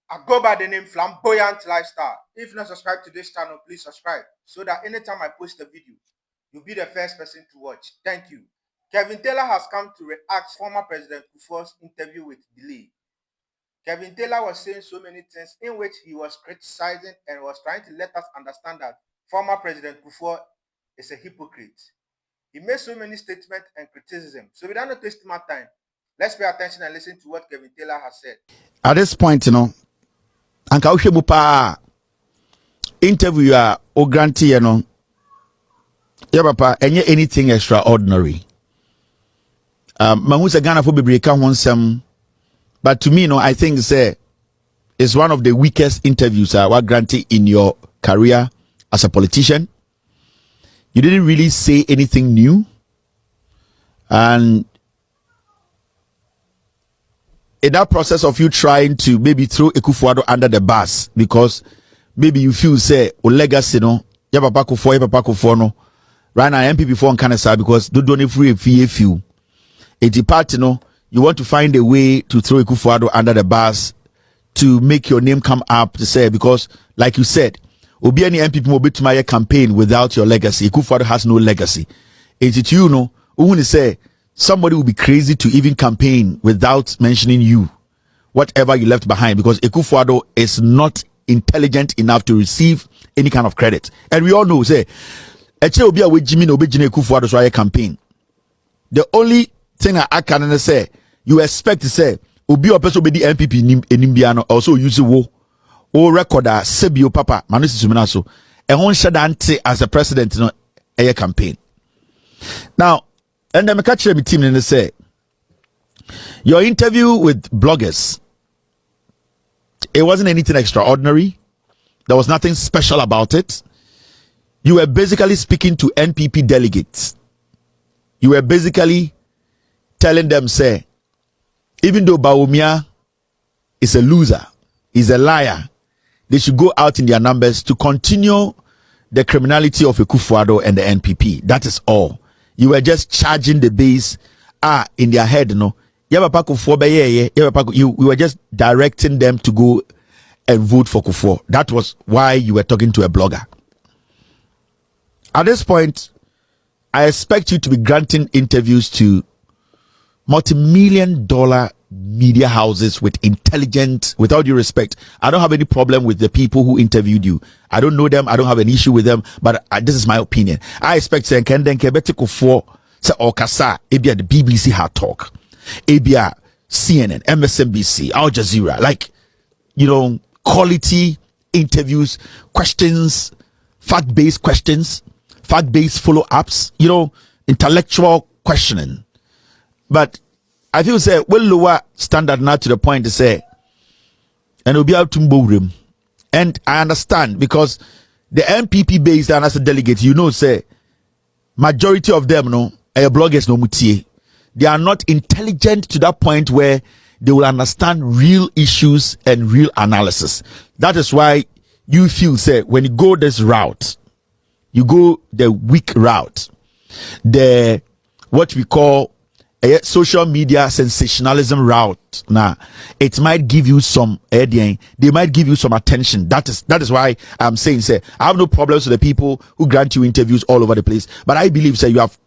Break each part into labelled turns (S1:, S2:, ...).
S1: I go by the name Flamboyant Lifestyle. If not subscribed to this channel, please subscribe so that anytime I post a video, you'll be the first person to watch. Thank you. Kevin Taylor has come to react former President Kuffor's interview with delay. Kevin Taylor was saying so many things in which he was criticizing and was trying to let us understand that former President Kuffor is a hypocrite. He made so many statements and criticism. So without not wasting my time, let's pay attention and listen to what Kevin Taylor has said.
S2: At this point, anka wohwe mu pa interview a o grantee ya papa enye anything extraordinary. Mahu se Ghana for bebre ka ho nsem, but to me I think it's one of the weakest interviews what grantee in your career as a politician. You didn't really say anything new, and in that process of you trying to maybe throw Kuffor under the bus because maybe you feel say o legacy ya papa Kuffor no right now MPP for Canada because do don't free few a party you want to find a way to throw Kuffor under the bus to make your name come up to say, because like you said obi any MPP mo betuma campaign without your legacy. Kuffor has no legacy. It's who say somebody will be crazy to even campaign without mentioning you, whatever you left behind, because Kuffor is not intelligent enough to receive any kind of credit. And we all know, say, Kuffor so campaign. The only thing I can say, you expect to say, Obi or person be the MPP in Nimbiano also use wo or recorder Sebio Papa Manusi Suminaso, and one shadante as a president a campaign. Now, and I'm catching my team and say, your interview with bloggers, it wasn't anything extraordinary. There was nothing special about it. You were basically speaking to NPP delegates. You were basically telling them, say, even though Bawumia is a loser, is a liar, they should go out in their numbers to continue the criminality of Kuffor and the NPP. That is all. You were just charging the base in their head, we were just directing them to go and vote for Kuffor. That was why you were talking to a blogger. At this point, I expect you to be granting interviews to multi-million-dollar media houses with intelligent, with all due respect. I don't have any problem with the people who interviewed you. I don't know them. I don't have an issue with them, but this is my opinion. I expect say Kuffor say Okasa, ebia the BBC had talk, ebia CNN, MSNBC, Al Jazeera, like quality interviews, questions, fact-based questions, fact-based follow-ups, intellectual questioning. But I feel say well lower standard now to the point to say, and we'll be out to room. And I understand because the MPP based and as a delegate, say majority of them bloggers no mutie. They are not intelligent to that point where they will understand real issues and real analysis. That is why you feel say when you go this route, you go the weak route, the what we call a social media sensationalism route. Now it might give you some they might give you some attention. That is why I'm saying say I have no problems with the people who grant you interviews all over the place, but I believe say you have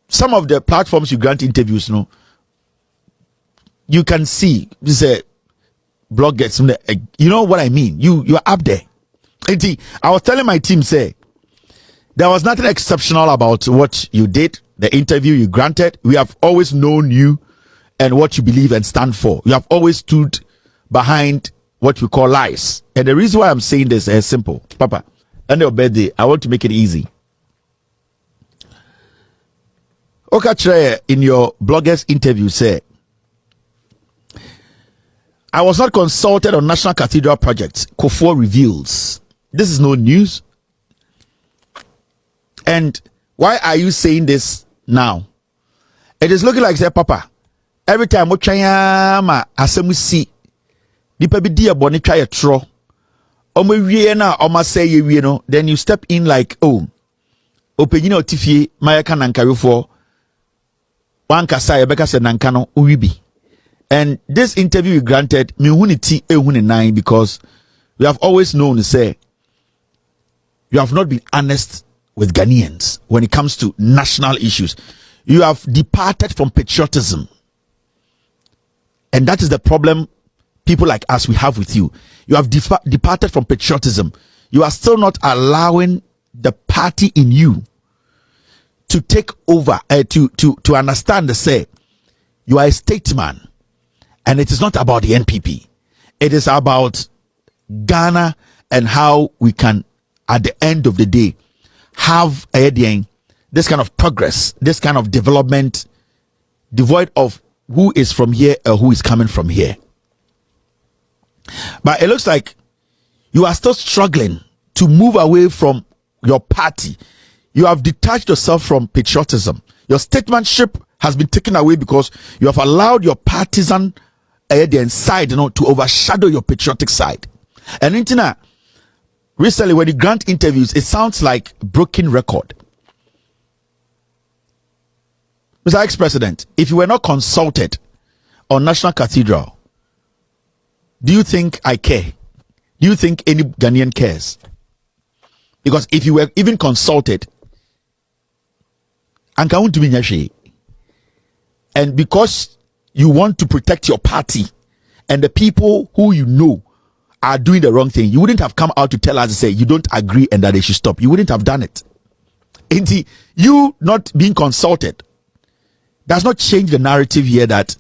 S2: some of the platforms you grant interviews you can see this bloggers, you know what I mean, you are up there. I was telling my team say there was nothing exceptional about what you did, the interview you granted. We have always known you and what you believe and stand for. You have always stood behind what we call lies. And the reason why I'm saying this is simple. Papa, on your birthday, I want to make it easy. Okachre in your bloggers interview say, I was not consulted on National Cathedral projects. Kuffor reveals. This is no news. And why are you saying this now? It is looking like say, Papa, every time we try asemu see nipa bi dia boni try tro omo wie na omo say ye wie no, then you step in like, oh, openyina otifie mayaka nankare for one kasa ye beka se nanka no owibi. And this interview we granted me unity a because we have always known to say you have not been honest with Ghanaians when it comes to national issues. You have departed from patriotism. And that is the problem people like us we have with you. You have departed from patriotism. You are still not allowing the party in you to take over, to understand the say you are a statesman, and it is not about the NPP. It is about Ghana and how we can, at the end of the day, have this kind of progress, this kind of development, devoid of who is from here or who is coming from here. But it looks like you are still struggling to move away from your party. You have detached yourself from patriotism. Your statesmanship has been taken away because you have allowed your partisan side, to overshadow your patriotic side. And recently when you grant interviews, it sounds like broken record. Mr. Ex-President, if you were not consulted on National Cathedral, do you think I care? Do you think any Ghanaian cares? Because if you were even consulted, and because you want to protect your party and the people who you know are doing the wrong thing, you wouldn't have come out to tell us to say you don't agree and that they should stop. You wouldn't have done it. And you not being consulted does not change the narrative here that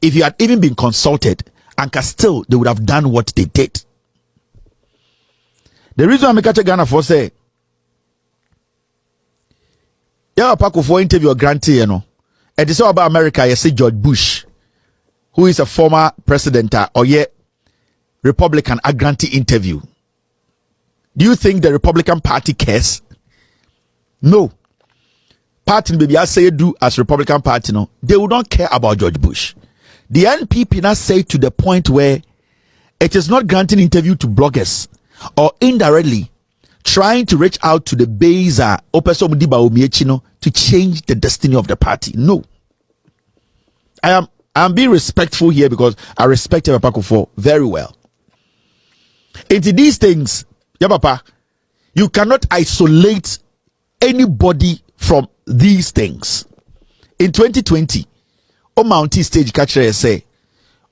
S2: if you had even been consulted, and still they would have done what they did. The reason I'm making Ghana for say, yeah, Kuffor interview grantee, and it's all about America. You see George Bush, who is a former president, or Republican, a grantee interview. Do you think the Republican Party cares? No. Party maybe I say do as Republican Party, they would not care about George Bush. The NPP now say to the point where it is not granting interview to bloggers or indirectly trying to reach out to the base to change the destiny of the party. No. I am being respectful here because I respect Papa Kuffor very well. Into these things, Papa, you cannot isolate anybody from these things. In 2020, on Mountie stage catcher say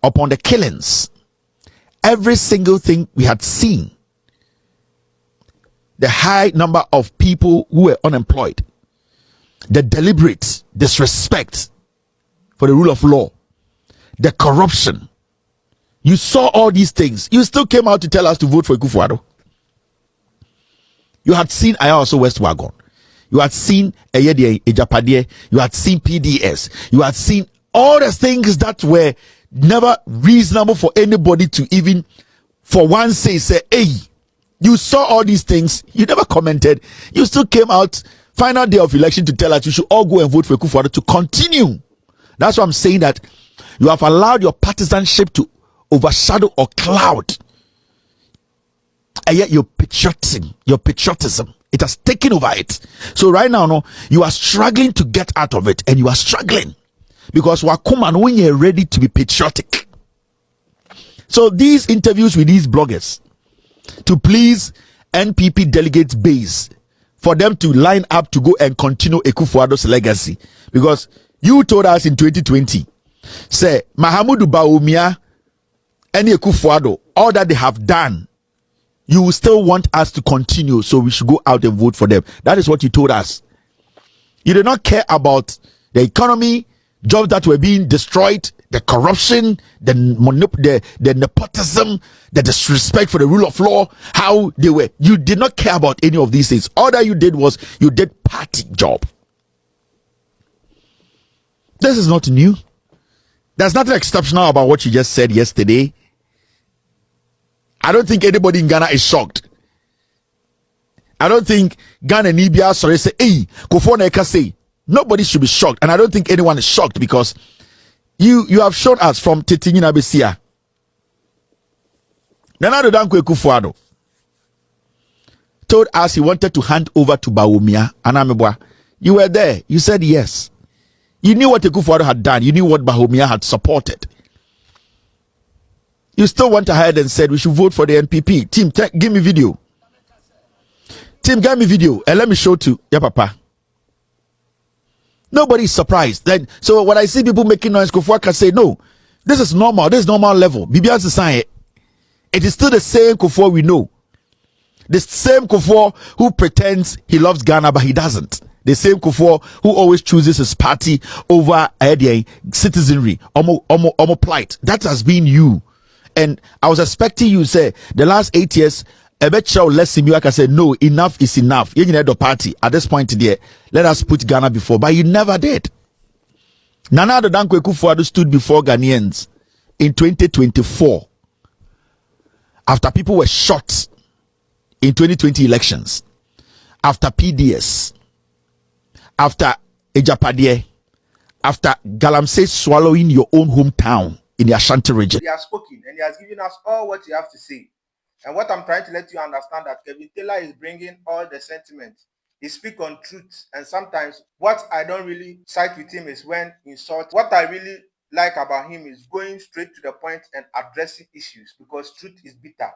S2: upon the killings, every single thing we had seen, the high number of people who were unemployed, the deliberate disrespect for the rule of law, the corruption, you saw all these things. You still came out to tell us to vote for Kuffor. You had seen also West Wagon. You had seen Ejapadie. You had seen PDS. You had seen all the things that were never reasonable for anybody to even for one say, hey, you saw all these things. You never commented. You still came out final day of election to tell us you should all go and vote for Kuffor to continue. That's why I'm saying that you have allowed your partisanship to overshadow or cloud. And yet your patriotism, it has taken over it. So right now, you are struggling to get out of it, and you are struggling because Wakuman, when you're ready to be patriotic. So these interviews with these bloggers to please NPP delegates base for them to line up to go and continue Kuffor's legacy, because you told us in 2020, say Mahamudu Bawumia and Kuffor, all that they have done, you still want us to continue, so we should go out and vote for them. That is what you told us. You did not care about the economy, jobs that were being destroyed, the corruption, the nepotism, the disrespect for the rule of law, how they were. You did not care about any of these things. All that you did was you did party job. This is not new. There's nothing exceptional about what you just said yesterday. I don't think anybody in Ghana is shocked. I don't think Ghana and Libya sorry say, hey, Kuffor Neka say. Nobody should be shocked. And I don't think anyone is shocked because you have shown us from Pretenďíng Besia. Nanado Dankwe Kuffor told us he wanted to hand over to Bawumia. Anamebwa, you were there. You said yes. You knew what Kuffor had done. You knew what Bawumia had supported. You still went ahead and said we should vote for the NPP. Team, give me video. Team, give me video and let me show to your papa. Nobody's surprised. Then, so when I see people making noise, Kuffor can say, no, this is normal. This is normal level. Bibian Sisanye. It is still the same Kuffor we know. The same Kuffor who pretends he loves Ghana, but he doesn't. The same Kuffor who always chooses his party over citizenry, omo plight. That has been you. And I was expecting you to say the last 8 years, I bet you less him. I can say no, enough is enough. You need a party at this point there. Let us put Ghana before, but you never did. Nana Addo Dankwa Akufo-Addo stood before Ghanaians in 2024 after people were shot in 2020 elections, after PDS, after Ejapadieh, after Galamsey swallowing your own hometown in the Ashanti region.
S1: He has spoken and he has given us all what he has to say. And what I'm trying to let you understand that Kevin Taylor is bringing all the sentiments. He speaks on truth, and sometimes what I don't really side with him is when insult. What I really like about him is going straight to the point and addressing issues, because truth is bitter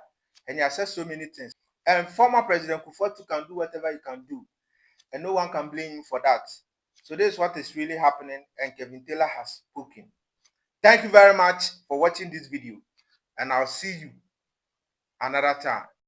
S1: and he has said so many things. And former President Kuffor can do whatever he can do, and no one can blame him for that. So this is what is really happening, and Kevin Taylor has spoken. Thank you very much for watching this video, and I'll see you another time.